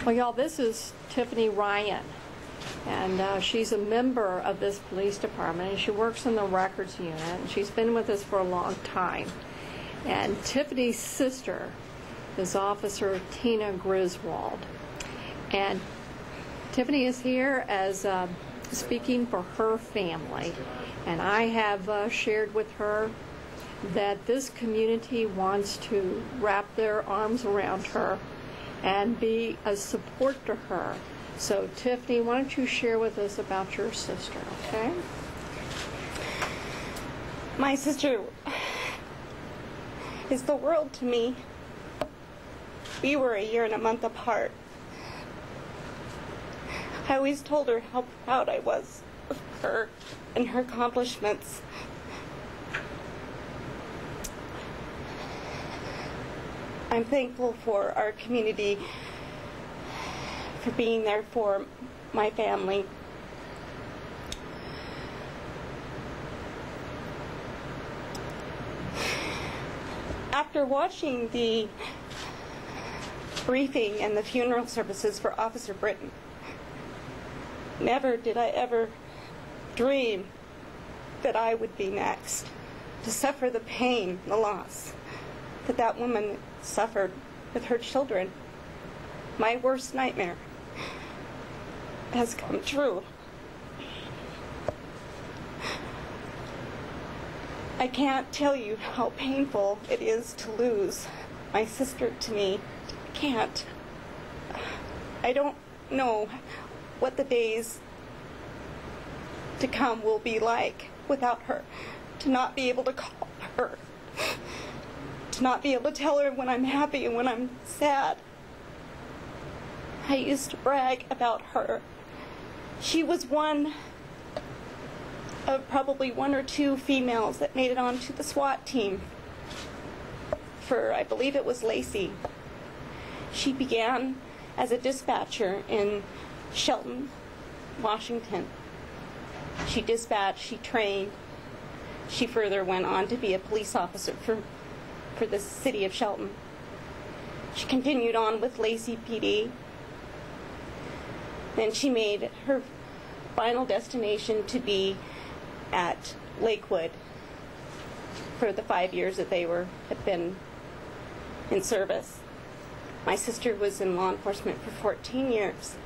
Well, y'all, this is Tiffiny Ryan, and she's a member of this police department, and she works in the records unit, and she's been with us for a long time. And Tiffany's sister is Officer Tina Griswold, and Tiffiny is here as speaking for her family, and I have shared with her that this community wants to wrap their arms around her and be a support to her. So Tiffiny, why don't you share with us about your sister, okay? My sister is the world to me. We were a year and a month apart. I always told her how proud I was of her and her accomplishments. I'm thankful for our community, for being there for my family. After watching the briefing and the funeral services for Officer Britton, never did I ever dream that I would be next to suffer the pain, the loss that that woman suffered with her children. My worst nightmare has come true. I can't tell you how painful it is to lose my sister to me. I can't. I don't know what the days to come will be like without her. To not be able to call her. To not be able to tell her when I'm happy and when I'm sad. I used to brag about her. She was one of probably one or two females that made it onto the SWAT team for, I believe it was Lacey. She began as a dispatcher in Shelton, Washington. She dispatched, she trained. She further went on to be a police officer for the city of Shelton. She continued on with Lacey PD. Then she made her final destination to be at Lakewood for the 5 years that they had been in service. My sister was in law enforcement for 14 years,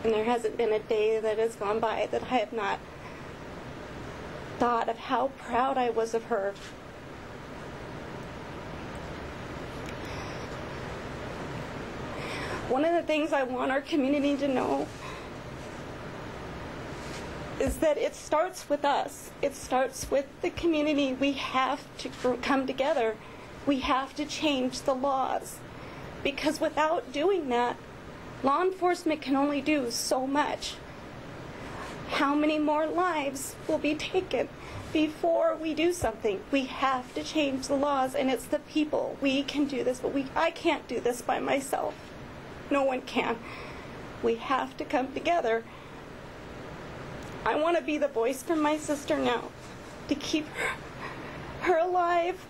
and there hasn't been a day that has gone by that I have not thought of how proud I was of her. One of the things I want our community to know is that it starts with us. It starts with the community. We have to come together. We have to change the laws. Because without doing that, law enforcement can only do so much. How many more lives will be taken before we do something? We have to change the laws, and it's the people. We can do this, but I can't do this by myself. No one can. We have to come together. I want to be the voice for my sister now, to keep her alive.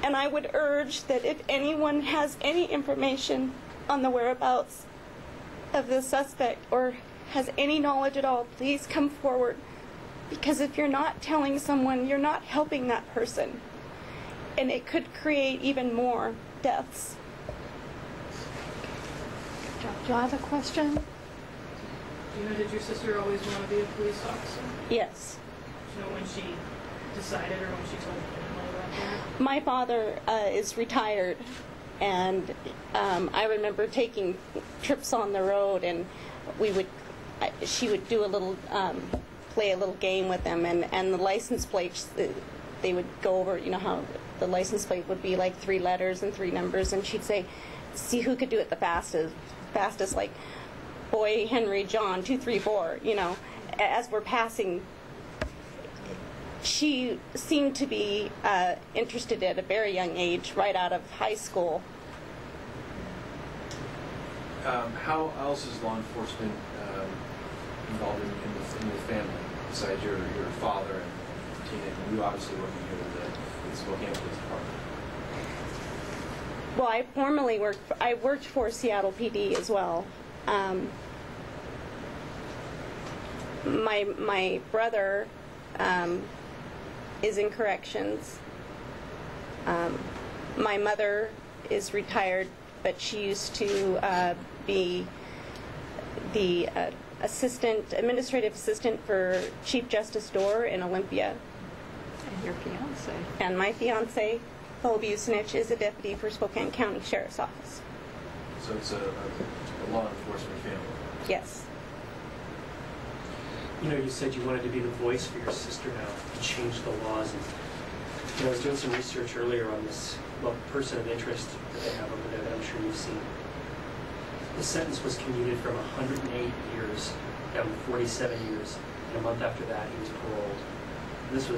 And I would urge that if anyone has any information on the whereabouts of the suspect or has any knowledge at all, please come forward. Because if you're not telling someone, you're not helping that person. And it could create even more deaths. Do you have a question? Do you know, did your sister always want to be a police officer? Yes. Do you know when she decided or when she told the family about that? My father is retired, and I remember taking trips on the road, and she would do a little, play a little game with them, and the license plates, they would go over, you know how the license plate would be like 3 letters and 3 numbers, and she'd say, see who could do it the fastest, like boy Henry John 234, you know, as we're passing. She seemed to be interested at a very young age, right out of high school. How else is law enforcement involved in the family, besides your father and Tina? And you obviously working here with the Spokane Police Department. Well, I worked for Seattle PD as well. My brother is in corrections. My mother is retired, but she used to be the administrative assistant for Chief Justice Dorr in Olympia. And your fiance. And my fiance, Paul Busenich, is a deputy for Spokane County Sheriff's Office. So it's a law enforcement family. Yes. You know, you said you wanted to be the voice for your sister now to change the laws. And I was doing some research earlier on this person of interest that they have over there that I'm sure you've seen. The sentence was commuted from 108 years down to 47 years, and a month after that he was paroled. This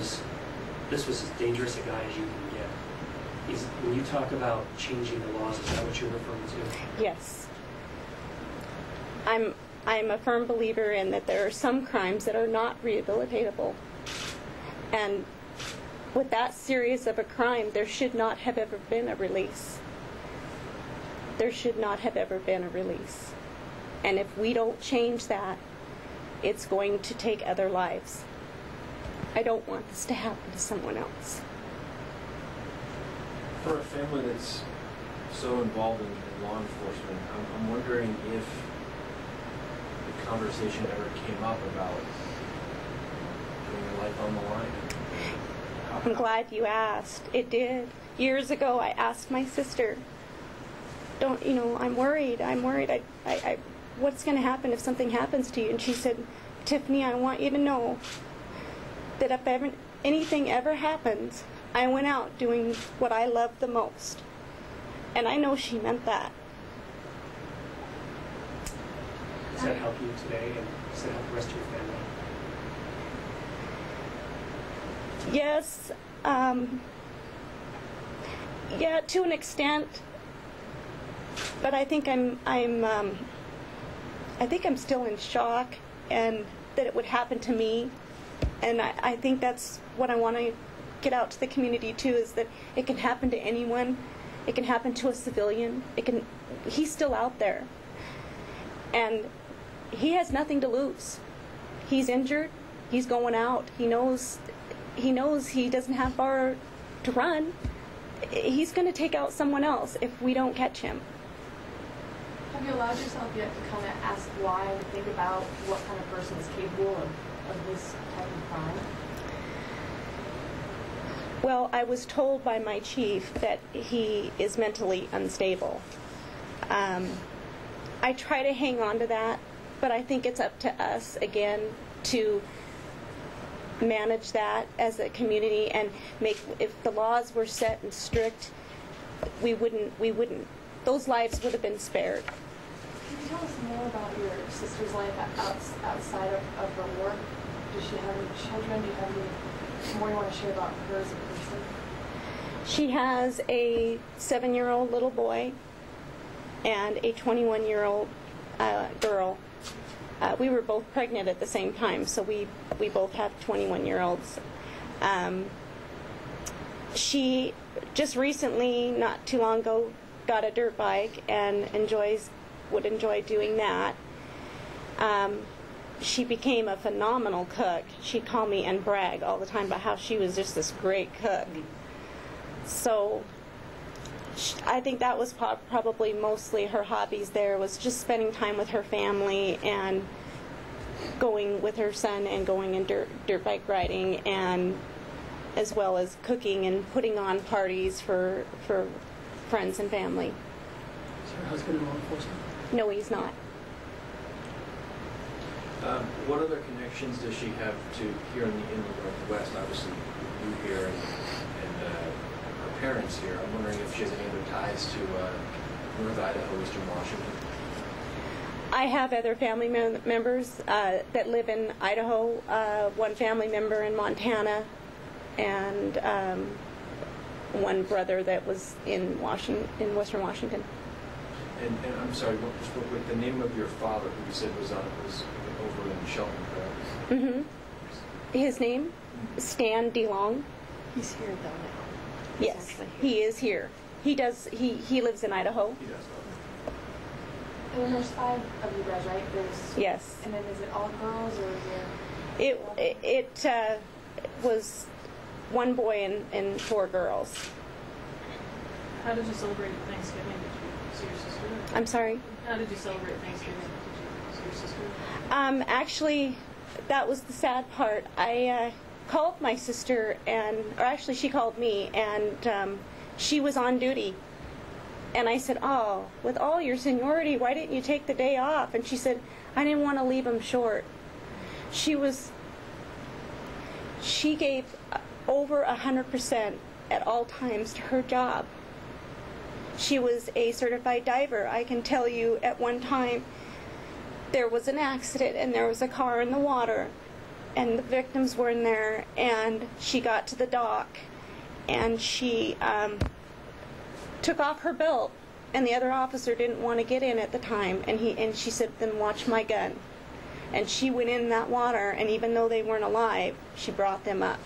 was as dangerous a guy as you can get. When you talk about changing the laws, is that what you're referring to? Yes. I'm a firm believer in that there are some crimes that are not rehabilitatable. And with that serious of a crime, there should not have ever been a release. There should not have ever been a release. And if we don't change that, it's going to take other lives. I don't want this to happen to someone else. For a family that's so involved in law enforcement, I'm wondering if the conversation ever came up about putting your life on the line. I'm glad you asked. It did. Years ago, I asked my sister, I'm worried. What's going to happen if something happens to you? And she said, Tiffany, I want you to know that if anything ever happens, I went out doing what I love the most. And I know she meant that. Does that help you today, and does that help the rest of your family? Yes. Yeah, to an extent. But I think I'm still in shock, and that it would happen to me. And I think that's what I want to get out to the community too, is that it can happen to anyone. It can happen to a civilian. He's still out there. And he has nothing to lose. He's injured. He's going out. He knows he doesn't have far to run. He's going to take out someone else if we don't catch him. Have you allowed yourself yet to kind of ask why and think about what kind of person is capable of this type of crime? Well, I was told by my chief that he is mentally unstable. I try to hang on to that, but I think it's up to us, again, to manage that as a community and if the laws were set and strict, we wouldn't, those lives would have been spared. Can you tell us more about your sister's life outside of her work? Does she have any children? Do you have any more you want to share about her as a person? She has a 7-year-old little boy and a 21-year-old girl. We were both pregnant at the same time, so we both have 21-year-olds. She just recently, not too long ago, got a dirt bike and would enjoy doing that. She became a phenomenal cook. She'd call me and brag all the time about how she was just this great cook. So I think that was probably mostly her hobbies there, was just spending time with her family and going with her son and going in dirt bike riding, and as well as cooking and putting on parties for friends and family. Is her husband in law enforcement? No, he's not. What other connections does she have to here in the Northwest? Obviously, you here and her parents here. I'm wondering if she has any other ties to North Idaho, Eastern Washington. I have other family members that live in Idaho. One family member in Montana, and one brother that was in Western Washington. And I'm sorry, just real quick, the name of your father, who you said was over in Shelton, correct? Mm-hmm. His name, Stan DeLong. He's here though now. Yes, he is here. He does. He lives in Idaho. He does. And then there's 5 of you guys, right? There's Yes. And then is it all girls or is there? It was 1 boy and 4 girls. How did you celebrate Thanksgiving? Did you see your sister? I'm sorry. How did you celebrate Thanksgiving? Did you see your sister? Actually, that was the sad part. I called my sister, or actually she called me, and she was on duty. And I said, "Oh, with all your seniority, why didn't you take the day off?" And she said, "I didn't want to leave him short." She gave over 100% at all times to her job. She was a certified diver. I can tell you at one time there was an accident and there was a car in the water and the victims were in there, and she got to the dock and she took off her belt, and the other officer didn't want to get in at the time, and she said, "Then watch my gun." And she went in that water, and even though they weren't alive, she brought them up.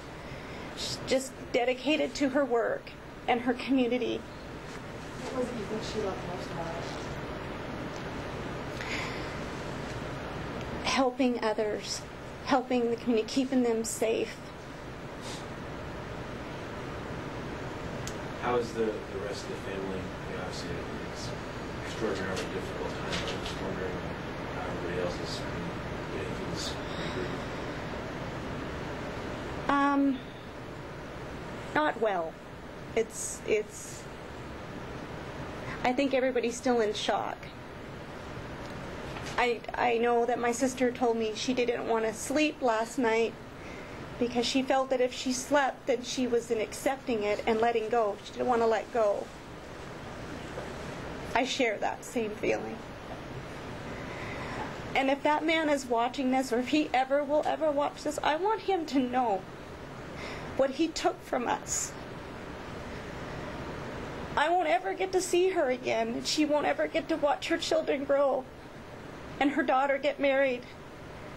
She's just dedicated to her work and her community. What was it you think she loved most about it? Helping others, helping the community, keeping them safe. How is the rest of the family? Obviously, it's an extraordinarily difficult time. I'm just wondering how everybody else is getting through this grief. Not well. It's. I think everybody's still in shock. I know that my sister told me she didn't want to sleep last night because she felt that if she slept, then she wasn't accepting it and letting go. She didn't want to let go. I share that same feeling. And if that man is watching this, or if he will ever watch this, I want him to know what he took from us. I won't ever get to see her again. She won't ever get to watch her children grow and her daughter get married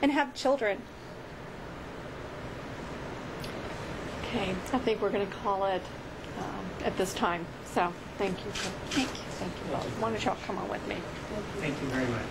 and have children. Okay, I think we're going to call it at this time. So, thank you. Thank you. Thank you both. Why don't y'all come on with me? Thank you very much.